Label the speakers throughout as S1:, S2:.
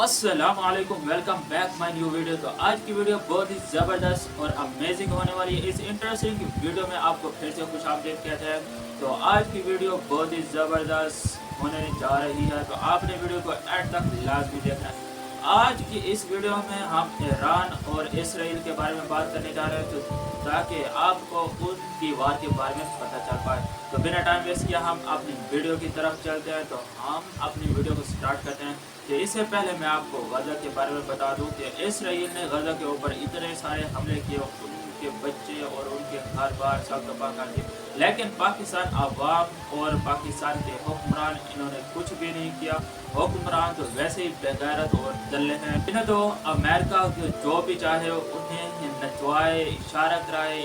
S1: अस्सलाम वालेकुम, welcome back my new video. तो आज की वीडियो बहुत ही ज़बरदस्त और अमेजिंग होने वाली है। इस इंटरेस्टिंग वीडियो में आपको फिर से कुछ अपडेट किया जाए। तो आज की वीडियो बहुत ही ज़बरदस्त होने जा रही है, तो आपने वीडियो को एंड तक लाजमी देखना है। आज की इस वीडियो में हम ईरान और इसराइल के बारे में बात करने जा रहे हैं, तो ताकि आपको उनकी वार के बारे में पता चल पाए। तो बिना टाइम वेस्ट किया हम अपनी वीडियो की तरफ चलते हैं। तो हम अपनी वीडियो को स्टार्ट करते हैं। तो इससे पहले मैं आपको गजा के बारे में बता दूं कि इसराइल ने गजा के ऊपर इतने सारे हमले किए, उनके बच्चे और उनके घर बार सब तबाह कर दिए, लेकिन पाकिस्तान अवाम और पाकिस्तान के हुक्मरान इन्होंने कुछ भी नहीं किया। हुक्मरान तो वैसे ही बेगैरत और दल्ले हैं। इन्हें तो अमेरिका जो भी चाहे उन्हें नचवाए, इशारा कराए,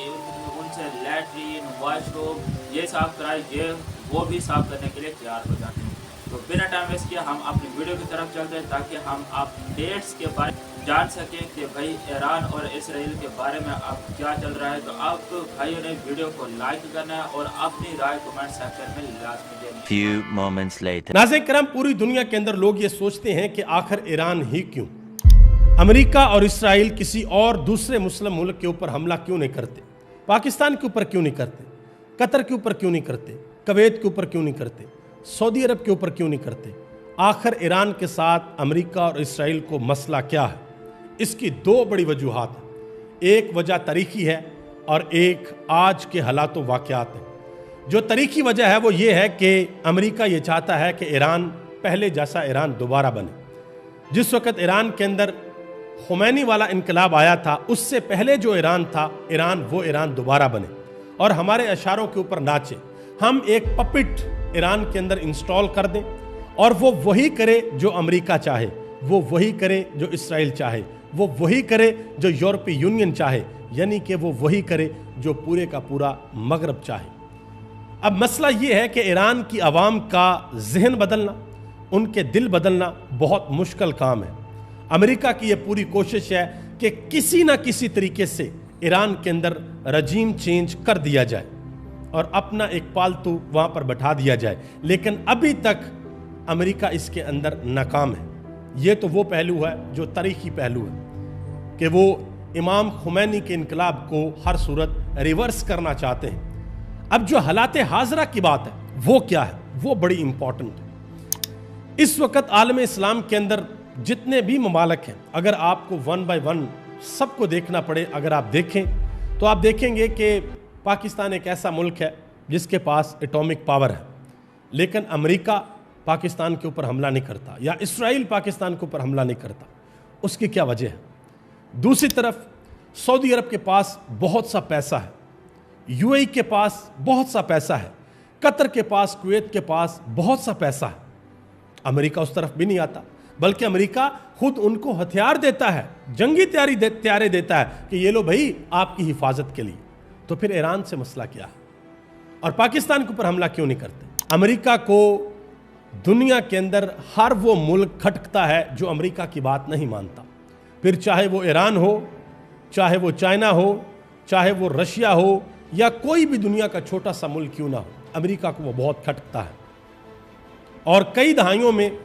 S1: उनसे लैट्रीन वाशरूम ये साफ कराए, ये वो भी साफ करने के लिए तैयार हो जाते हैं। तो बिना टाइम वेस्ट किया हम अपनी वीडियो की तरफ चलते हैं, ताकि हम अपडेट्स के बारे में जान सकें कि भाई ईरान और इसराइल के बारे में अब क्या चल रहा है। तो आप भाइयों ने वीडियो को लाइक करना है और अपनी राय कमेंट सेक्शन में लाजमी देनी है।
S2: Few moments later.
S3: नाज़रीन करम, पूरी दुनिया के अंदर लोग ये सोचते हैं कि आखिर ईरान ही क्यों, अमेरिका और इसराइल किसी और दूसरे मुस्लिम मुल्क के ऊपर हमला क्यों नहीं करते, पाकिस्तान के ऊपर क्यों नहीं करते, कतर के ऊपर क्यों नहीं करते, कुवैत के ऊपर क्यों नहीं करते, सऊदी अरब के ऊपर क्यों नहीं करते। आखिर ईरान के साथ अमेरिका और इसराइल को मसला क्या है? इसकी दो बड़ी वजूहात हैं। एक वजह तारीखी है और एक आज के हालात व वाक़यात हैं। जो तारीखी वजह है वो ये है कि अमेरिका ये चाहता है कि ईरान पहले जैसा ईरान दोबारा बने। जिस वक़्त ईरान के अंदर खुमैनी वाला इनकलाब आया था, उससे पहले जो ईरान था, वो ईरान दोबारा बने और हमारे इशारों के ऊपर नाचे। हम एक पपिट ईरान के अंदर इंस्टॉल कर दें और वो वही करे जो अमेरिका चाहे, वो वही करे जो इसराइल चाहे, वो वही करे जो यूरोपीय यूनियन चाहे, यानी कि वो वही करे जो पूरे का पूरा मगरब चाहे। अब मसला ये है कि ईरान की आवाम का जहन बदलना, उनके दिल बदलना बहुत मुश्किल काम है। अमेरिका की ये पूरी कोशिश है कि किसी ना किसी तरीके से ईरान के अंदर रजीम चेंज कर दिया जाए और अपना एक पालतू वहाँ पर बैठा दिया जाए, लेकिन अभी तक अमेरिका इसके अंदर नाकाम है। ये तो वो पहलू है जो तारीखी पहलू है कि वो इमाम खुमैनी के इनकलाब को हर सूरत रिवर्स करना चाहते हैं। अब जो हालात हाजरा की बात है वो क्या है, वो बड़ी इंपॉर्टेंट है। इस वक्त आलम इस्लाम के अंदर जितने भी ममालिक हैं, अगर आपको वन बाय वन सबको देखना पड़े, अगर आप देखें तो आप देखेंगे कि पाकिस्तान एक ऐसा मुल्क है जिसके पास एटॉमिक पावर है, लेकिन अमेरिका पाकिस्तान के ऊपर हमला नहीं करता या इसराइल पाकिस्तान के ऊपर हमला नहीं करता। उसकी क्या वजह है? दूसरी तरफ सऊदी अरब के पास बहुत सा पैसा है, यूएई के पास बहुत सा पैसा है, कतर के पास, कुवैत के पास बहुत सा पैसा है। अमेरिका उस तरफ भी नहीं आता, बल्कि अमेरिका खुद उनको हथियार देता है, जंगी तैयारी देता है कि ये लो भाई आपकी हिफाजत के लिए। तो फिर ईरान से मसला क्या है और पाकिस्तान के ऊपर हमला क्यों नहीं करते? अमेरिका को दुनिया के अंदर हर वो मुल्क खटकता है जो अमेरिका की बात नहीं मानता, फिर चाहे वो ईरान हो, चाहे वो चाइना हो, चाहे वो रशिया हो, या कोई भी दुनिया का छोटा सा मुल्क क्यों ना हो, अमेरिका को वो बहुत खटकता है। और कई दहाइयों में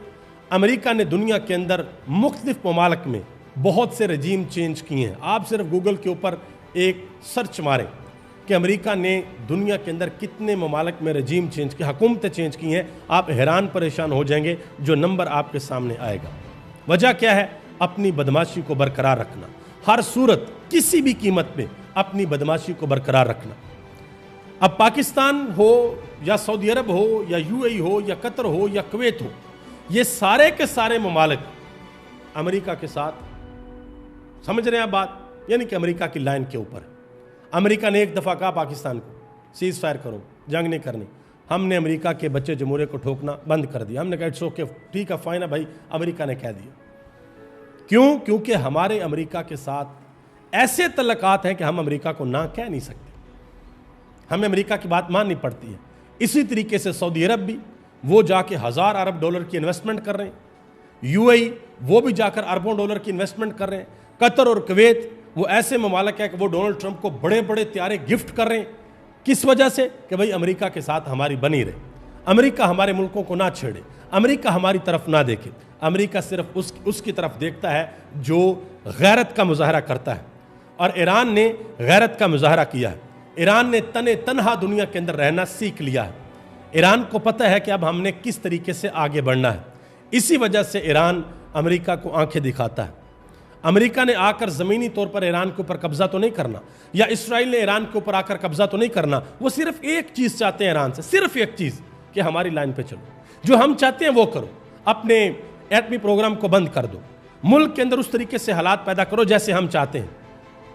S3: अमेरिका ने दुनिया के अंदर मुख्तलिफ ममालिक में बहुत से रजीम चेंज किए हैं। आप सिर्फ गूगल के ऊपर एक सर्च मारें कि अमेरिका ने दुनिया के अंदर कितने ममालिक में रजीम चेंज की, हुकूमतें चेंज की हैं, आप हैरान परेशान हो जाएंगे जो नंबर आपके सामने आएगा। वजह क्या है? अपनी बदमाशी को बरकरार रखना, हर सूरत किसी भी कीमत पे अपनी बदमाशी को बरकरार रखना। अब पाकिस्तान हो या सऊदी अरब हो या यूएई हो या कतर हो या कुवैत हो, ये सारे के सारे ममालिक अमेरिका के साथ, समझ रहे हैं आप बात, यानी कि अमेरिका की लाइन के ऊपर है। अमेरिका ने एक दफ़ा कहा पाकिस्तान को सीज़ फायर करो, जंग नहीं करनी। हमने अमेरिका के बच्चे जमहूरियत को ठोकना बंद कर दिया। हमने कहा इट्स ओके, ठीक है, फाइन है भाई, अमेरिका ने कह दिया। क्यों? क्योंकि हमारे अमेरिका के साथ ऐसे तल्लकात हैं कि हम अमेरिका को ना कह नहीं सकते, हमें अमेरिका की बात माननी पड़ती है। इसी तरीके से सऊदी अरब भी, वो जाके $1000 अरब डॉलर की इन्वेस्टमेंट कर रहे हैं, यूएई वो भी जाकर अरबों डॉलर की इन्वेस्टमेंट कर रहे हैं, कतर और कुवैत वो ऐसे ममालिक है कि वो डोनाल्ड ट्रंप को बड़े बड़े त्यारे गिफ्ट कर रहे हैं। किस वजह से? कि भाई अमेरिका के साथ हमारी बनी रहे, अमेरिका हमारे मुल्कों को ना छेड़े, امریکہ ہماری طرف نہ دیکھے، امریکہ صرف اس کی طرف دیکھتا ہے جو غیرت کا مظاہرہ کرتا ہے، اور ایران نے غیرت کا مظاہرہ کیا ہے۔ ایران نے تنہا دنیا کے اندر رہنا سیکھ لیا ہے۔ ایران کو پتہ ہے کہ اب ہم نے کس طریقے سے آگے بڑھنا ہے، اسی وجہ سے ایران امریکہ کو آنکھیں دکھاتا ہے۔ امریکہ نے آ کر زمینی طور پر ایران کے اوپر قبضہ تو نہیں کرنا، یا اسرائیل نے ایران کے اوپر آ کر قبضہ تو نہیں کرنا، وہ صرف ایک چیز چاہتے ہیں ایران سے، صرف ایک چیز، کہ ہماری لائن پہ چلو، جو ہم چاہتے ہیں وہ کرو، اپنے ایٹمی پروگرام کو بند کر دو، ملک کے اندر اس طریقے سے حالات پیدا کرو جیسے ہم چاہتے ہیں،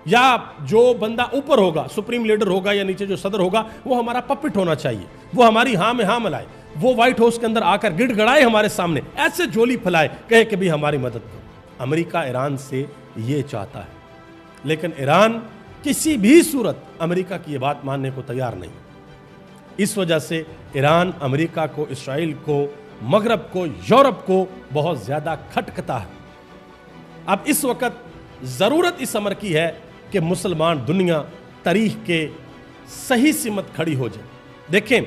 S3: یا جو بندہ اوپر ہوگا، سپریم لیڈر ہوگا یا نیچے جو صدر ہوگا، وہ ہمارا پپٹ ہونا چاہیے، وہ ہماری ہاں میں ہاں ملائے، وہ وائٹ ہاؤس کے اندر آ کر گڑ گڑائے ہمارے سامنے، ایسے جولی پھیلائے، کہے کہ بھی ہماری مدد کرو۔ امریکہ ایران سے یہ چاہتا ہے، لیکن ایران کسی بھی صورت امریکہ کی یہ بات ماننے کو تیار نہیں۔ اس وجہ سے ایران امریکہ کو، اسرائیل کو، مغرب کو، یورپ کو بہت زیادہ کھٹکتا ہے۔ اب اس وقت ضرورت اس امر کی ہے کہ مسلمان دنیا تاریخ کے صحیح سمت کھڑی ہو جائے۔ دیکھیں،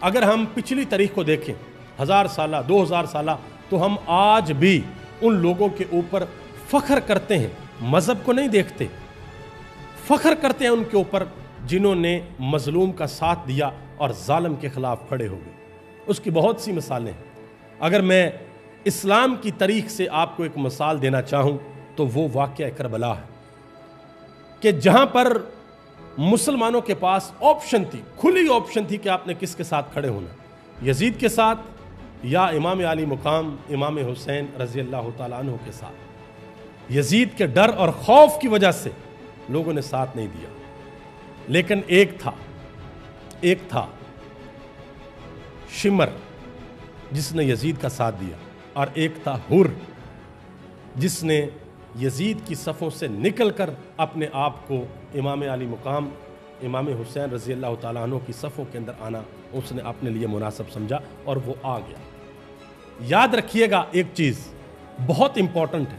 S3: اگر ہم پچھلی تاریخ کو دیکھیں، 1000 سالہ، 2000 سالہ، تو ہم آج بھی ان لوگوں کے اوپر فخر کرتے ہیں، مذہب کو نہیں دیکھتے، فخر کرتے ہیں ان کے اوپر جنہوں نے مظلوم کا ساتھ دیا اور ظالم کے خلاف کھڑے ہو گئے۔ اس کی بہت سی مثالیں ہیں۔ اگر میں اسلام کی تاریخ سے آپ کو ایک مثال دینا چاہوں تو وہ واقعہ کربلا ہے، کہ جہاں پر مسلمانوں کے پاس آپشن تھی، کھلی آپشن تھی کہ آپ نے کس کے ساتھ کھڑے ہونا، یزید کے ساتھ یا امام علی مقام امام حسین رضی اللہ تعالیٰ عنہ کے ساتھ۔ یزید کے ڈر اور خوف کی وجہ سے لوگوں نے ساتھ نہیں دیا، لیکن ایک تھا شمر جس نے یزید کا ساتھ دیا، اور ایک تھا حر جس نے یزید کی صفوں سے نکل کر اپنے آپ کو امام علی مقام امام حسین رضی اللہ تعالیٰ عنہ کی صفوں کے اندر آنا اس نے اپنے لیے مناسب سمجھا، اور وہ آ گیا۔ یاد رکھیے گا ایک چیز بہت امپورٹنٹ ہے،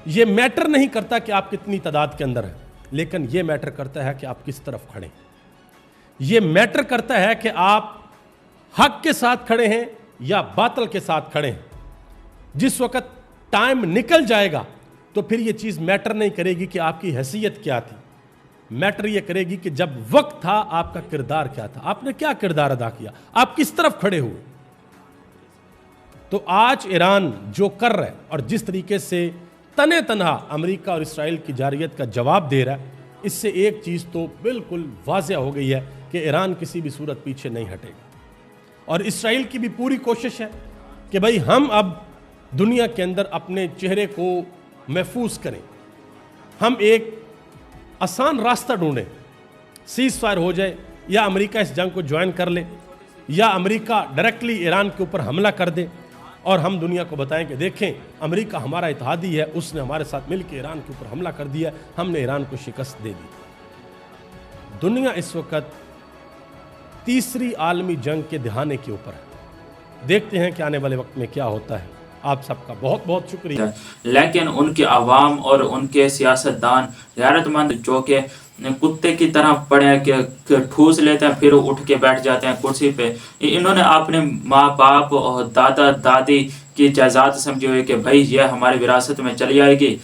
S3: یہ میٹر نہیں کرتا کہ آپ کتنی تعداد کے اندر ہیں، لیکن یہ میٹر کرتا ہے کہ آپ کس طرف کھڑے ہیں۔ یہ میٹر کرتا ہے کہ آپ حق کے ساتھ کھڑے ہیں یا باطل کے ساتھ کھڑے ہیں۔ جس وقت ٹائم نکل جائے گا تو پھر یہ چیز میٹر نہیں کرے گی کہ آپ کی حیثیت کیا تھی، میٹر یہ کرے گی کہ جب وقت تھا آپ کا کردار کیا تھا، آپ نے کیا کردار ادا کیا، آپ کس طرف کھڑے ہوئے۔ تو آج ایران جو کر رہا ہے اور جس طریقے سے تنہا امریکہ اور اسرائیل کی جارحیت کا جواب دے رہا ہے، اس سے ایک چیز تو بالکل واضح ہو گئی ہے کہ ایران کسی بھی صورت پیچھے نہیں ہٹے گا، اور اسرائیل کی بھی پوری کوشش ہے کہ بھائی ہم اب دنیا کے اندر اپنے چہرے کو محفوظ کریں، ہم ایک آسان راستہ ڈھونڈیں، سیز فائر ہو جائے، یا امریکہ اس جنگ کو جوائن کر لے، یا امریکہ ڈائریکٹلی ایران کے اوپر حملہ کر دے، اور ہم دنیا کو بتائیں کہ دیکھیں امریکہ ہمارا اتحادی ہے، اس نے ہمارے ساتھ مل کے ایران کے اوپر حملہ کر دیا، ہم نے ایران کو شکست دے دی۔ دنیا اس وقت تیسری عالمی جنگ کے دہانے کے اوپر ہے، دیکھتے ہیں کہ آنے والے وقت میں کیا ہوتا ہے۔ آپ سب کا بہت بہت شکریہ۔
S1: لیکن ان کے عوام اور ان کے سیاستدان غیرت مند جو کہ کتے کی طرح پڑے کہ ٹھوس لیتے ہیں پھر اٹھ کے بیٹھ جاتے ہیں کرسی پہ، انہوں نے اپنے ماں باپ اور دادا دادی کی جائیداد سمجھی ہوئی کہ بھائی یہ ہماری وراثت میں چلی آئے گی،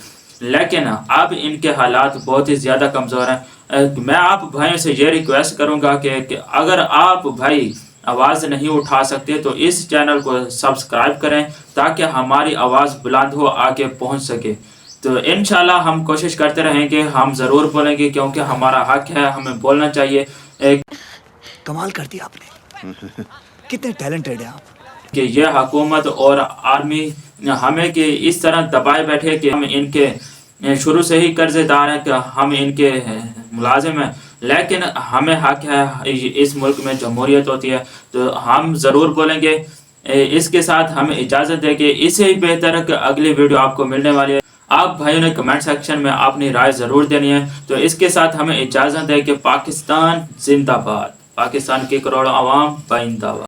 S1: لیکن اب ان کے حالات بہت ہی زیادہ کمزور ہیں۔ میں آپ بھائیوں سے یہ ریکویسٹ کروں گا کہ اگر آپ بھائی آواز نہیں اٹھا سکتے تو اس چینل کو سبسکرائب کریں تاکہ ہماری آواز بلند ہو، آگے پہنچ سکے۔ تو انشاءاللہ ہم کوشش کرتے رہیں گے، ہم ضرور بولیں گے کیونکہ ہمارا حق ہے، ہمیں بولنا چاہیے۔
S2: کمال کر دیا آپ نے، کتنے ٹیلنٹڈ ہیں آپ۔
S1: کہ یہ حکومت اور آرمی ہمیں کہ اس طرح دبائے بیٹھے کہ ہم ان کے شروع سے ہی قرضے دار ہیں، کہ ہم ان کے ملازم ہیں، لیکن ہمیں حق ہے، اس ملک میں جمہوریت ہوتی ہے تو ہم ضرور بولیں گے۔ اس کے ساتھ ہمیں اجازت دے کہ اس سے ہی بہتر کہ اگلی ویڈیو آپ کو ملنے والی ہے۔ آپ بھائیوں نے کمنٹ سیکشن میں اپنی رائے ضرور دینی ہے۔ تو اس کے ساتھ ہمیں اجازت دے کہ پاکستان زندہ باد، پاکستان کی کروڑوں عوام بائندہ باد۔